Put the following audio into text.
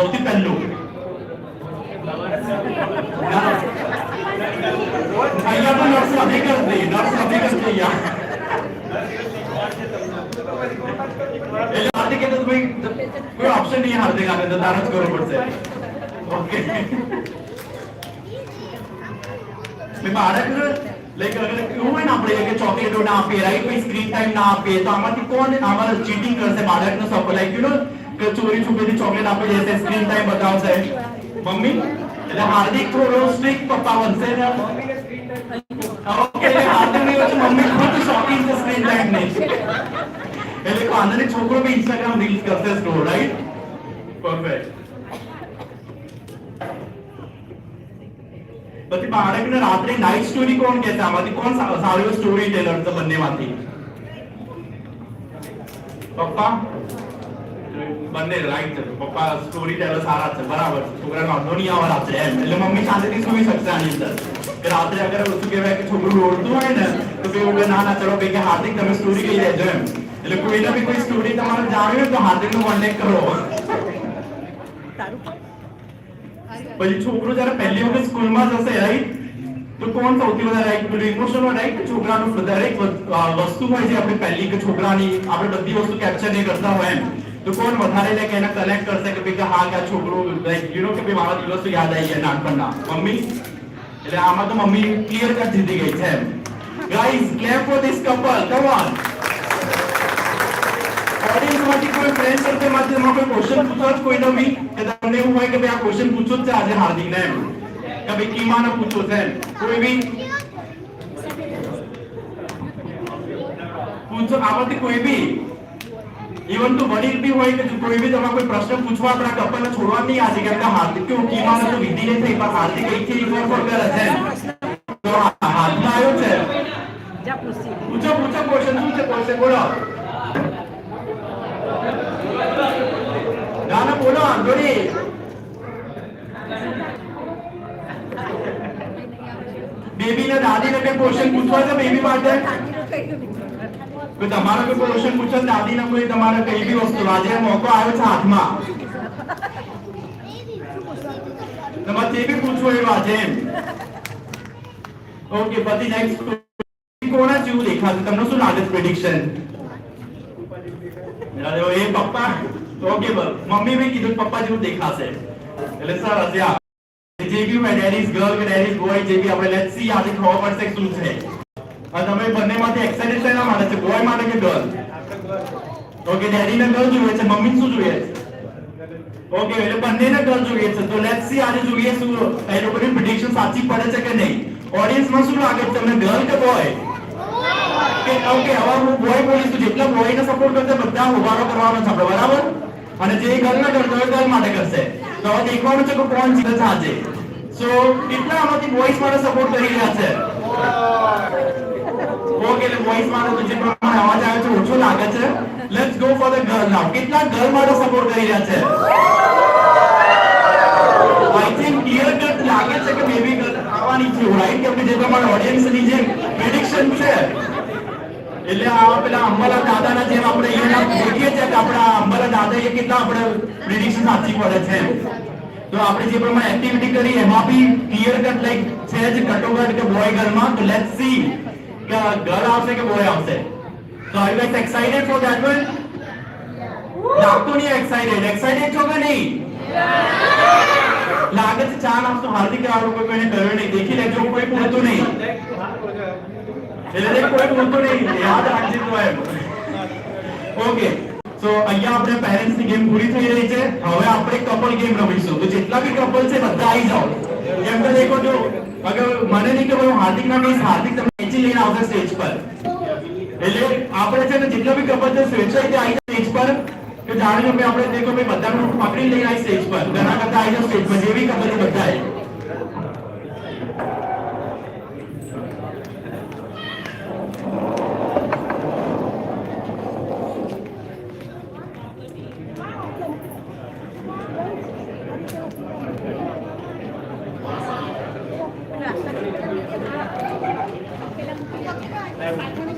સૌથી પહેલું અહીંયા તો નર્સ અભિક જ નહીં, નર્સ અભિક જ નહીં યાર. એટલે હાર્દિક તો ભાઈ કોઈ ઓપ્શન નહીં હાર્દિક આને તો તારા જ કરવું પડશે. ઓકે મેં બાળક લાઈક અગર એવું હોય ને આપણે કે ચોકલેટો ના આપીએ રાઈટ, કોઈ સ્ક્રીન ટાઈમ ના આપીએ તો આમાંથી કોણ આમાં ચીટિંગ કરશે બાળકનો સપો લાઈક યુ નો કે ચોરી છુપીથી ચોકલેટ આપી દેશે, સ્ક્રીન ટાઈમ બતાવશે મમ્મી. એટલે હાર્દિક થોડો સ્ટ્રિક્ટ પપ્પા બનશે ને. ઓકે હાર્દિક ની વચ્ચે મમ્મી ખુદ શોકિંગ છે સ્ક્રીન ટાઈમ નહીં. એટલે આંધળી છોકરો બી ઇન્સ્ટાગ્રામ રીલ્સ કરશે સ્ક્રોલ રાઈટ. પરફેક્ટ. પછી બાળકને રાત્રે નાઇટ સ્ટોરી કોણ કહેતા, આમાંથી કોણ સારું સ્ટોરી ટેલર છે બંનેમાંથી? પપ્પા બંને રાઈટ છે. પપ્પા સ્ટોરી ટેલર સારા છે, બરાબર છે. છોકરાને વાંધો નહીં આવવા છે એમ, એટલે મમ્મી શાંતિથી સુઈ શકશે આની અંદર. કે રાત્રે અગર શું કહેવાય કે છોકરું રોડતું હોય ને તો બે ના ના ચલો કે હાર્દિક તમે સ્ટોરી કહી દેજો એમ. એટલે કોઈને બી કોઈ સ્ટોરી તમારે જાણવી હોય તો હાર્દિક નો કોન્ટેક્ટ કરો. પછી છોકરો જયારે પહેલી વખત સ્કૂલમાં જશે રાઈટ તો કોણ સૌથી વધારે રાઈટ પેલું ઇમોશનલ રાઈટ, છોકરાનું દરેક વસ્તુ હોય છે આપણી પહેલી કે છોકરાની આપણે બધી વસ્તુ કેપ્ચર નહીં કરતા હોય એમ, તો કોણ વધારે લાઈક એને કનેક્ટ કરશે કે ભાઈ હા કે આ છોકરો લાઈક યુ નો કે ભાઈ મારા દિવસો યાદ આવી ગયા નાનપણના? મમ્મી. એટલે આમાં તો મમ્મી ક્લિયર કટ જીતી ગઈ છે એમ. Guys clap for this couple, come on. Audience માંથી કોઈ ફ્રેન્ડ સર્કલ માંથી તમારો કોઈ ક્વેશ્ચન પૂછો જ કોઈનો બી કે તમને એવું હોય કે ભાઈ આ ક્વેશ્ચન પૂછો જ છે આજે હાર્દિકને એમ, કે ભાઈ કીમાને પૂછો છે એમ, કોઈ બી પૂછો આમાંથી કોઈ બી, ઇવન તો વડીલ બી હોય કે કોઈ બી તમારે કોઈ પ્રશ્ન પૂછવા આપણા કપલને છોડવા નહીં આજે, કેમ કે હાર્દિક કે કીમાને તો વિધિ નહીં થઈ પણ હાર્દિક અહીંથી ઇગ્નોર પણ કરે છે તો હાથમાં આવ્યો છે. પૂછો પૂછો ક્વેશ્ચન શું છે? ક્વેશ્ચન બોલો. ના બોલો આંધોડી. બેબી ને દાદી ને કઈ ક્વેશ્ચન પૂછવા છે બેબી માટે? તમારે કોઈ ક્વેશ્ચન પૂછો દાદી ને કોઈ તમારે કઈ બી વસ્તુ આજે મોકો આવ્યો છે હાથમાં, તમારે જે બી પૂછવું એ આજે એમ. ઓકે પછી નેક્સ્ટ કોના જેવું દેખાશે તમને શું લાગે છે પ્રેડિક્શન? એ પપ્પા. ઓકે મમ્મી બી કીધું પપ્પા જેવું દેખાશે એટલે સરસ યાર. જે બી હોય ડેડીઝ ગર્લ કે ડેડીઝ બોય જે બી આપણે લેટ્સ સી આજે ખબર પડશે શું છે. અને તમે બંનેમાંથી એક્સાઇટેડ શેના માટે છે, બોય માટે કે ગર્લ? ઓકે ડેડીને ગર્લ જોઈએ છે, મમ્મી શું જોઈએ છે? ઓકે એટલે બંનેને ગર્લ જોઈએ છે. તો લેટ્સ સી આજે જોઈએ શું એ લોકોની પ્રેડિક્શન સાચી પડે છે કે નહીં. ઓડિયન્સમાં શું લાગે છે તમને, ગર્લ કે બોય? ઓકે હવે હું બોય બોલીશ તો જેટલા બોયને સપોર્ટ કરશે બધા ઉભારો કરવાનો છે આપણે, બરાબર? અને જે ગર્લ ના કરતો હોય ગર્લ માટે કરશે. તો હવે દેખવાનું છે કે કોણ જીતે છે આજે. સો કેટલા આમાંથી બોયઝ માટે સપોર્ટ કરી રહ્યા છે? ઓકે એટલે બોયઝ માટે તો જે પ્રમાણે અવાજ આવે છે ઓછો લાગે છે. Let's go for the girl now. કેટલા ગર્લ માટે સપોર્ટ કરી રહ્યા છે? આઈ થિંક ક્લિયર કટ લાગે છે કે બેબી ગર્લ આવવાની છે રાઈટ, કે જે પ્રમાણે ઓડિયન્સની જે પ્રેડિક્શન છે. એટલે આ પેલા અંબાલા દાદાના જેમ આપણે અહીંયા દેખીએ છીએ કે આપણા અંબાલા દાદાએ કેટલા આપણે પ્રેડિક્શન સાચી પડે છે. તો આપણે જે પ્રમાણે એક્ટિવિટી કરી એમાં બી ક્લિયર કટ લાઈક છે જ કટોકટ કે બોય ગર્લમાં. તો લેટ્સ સી કે ગર્લ આવશે કે બોય આવશે. તો are you guys excited for that one? લાગતો નહીં એક્સાઇટેડ. એક્સાઇટેડ છો કે નહીં? લાગે છે ચા નાસ્તો હાર્દિક આવડો કોઈ કોઈને કર્યો નહીં. દેખી લેજો કોઈ બોલતું નહીં, એટલે કોઈ બોલતું નહીં, યાદ રાખજે તો એમ. ઓકે સો અહીંયા આપણે પેરેન્ટ્સ ની ગેમ પૂરી થઈ રહી છે. હવે આપણે કપલ ગેમ રમીશું. તો જેટલા બી કપલ છે બધા આવી જાઓ. કેમ કે દેખો જો અગર મને નહીં કે હું હાર્દિક ના કહીશ, હાર્દિક તમને ખેંચી લઈને આવશે સ્ટેજ પર. એટલે આપણે છે ને જેટલા બી કપલ છે સ્વેચ્છાએ આવી જાય સ્ટેજ પર. કે જાણે કે આપણે દેખો ભાઈ બધાનું પકડી લઈને આવી સ્ટેજ પર. ઘણા કરતા આવી જાઓ સ્ટેજ પર જેવી કપલ બધા. Gracias.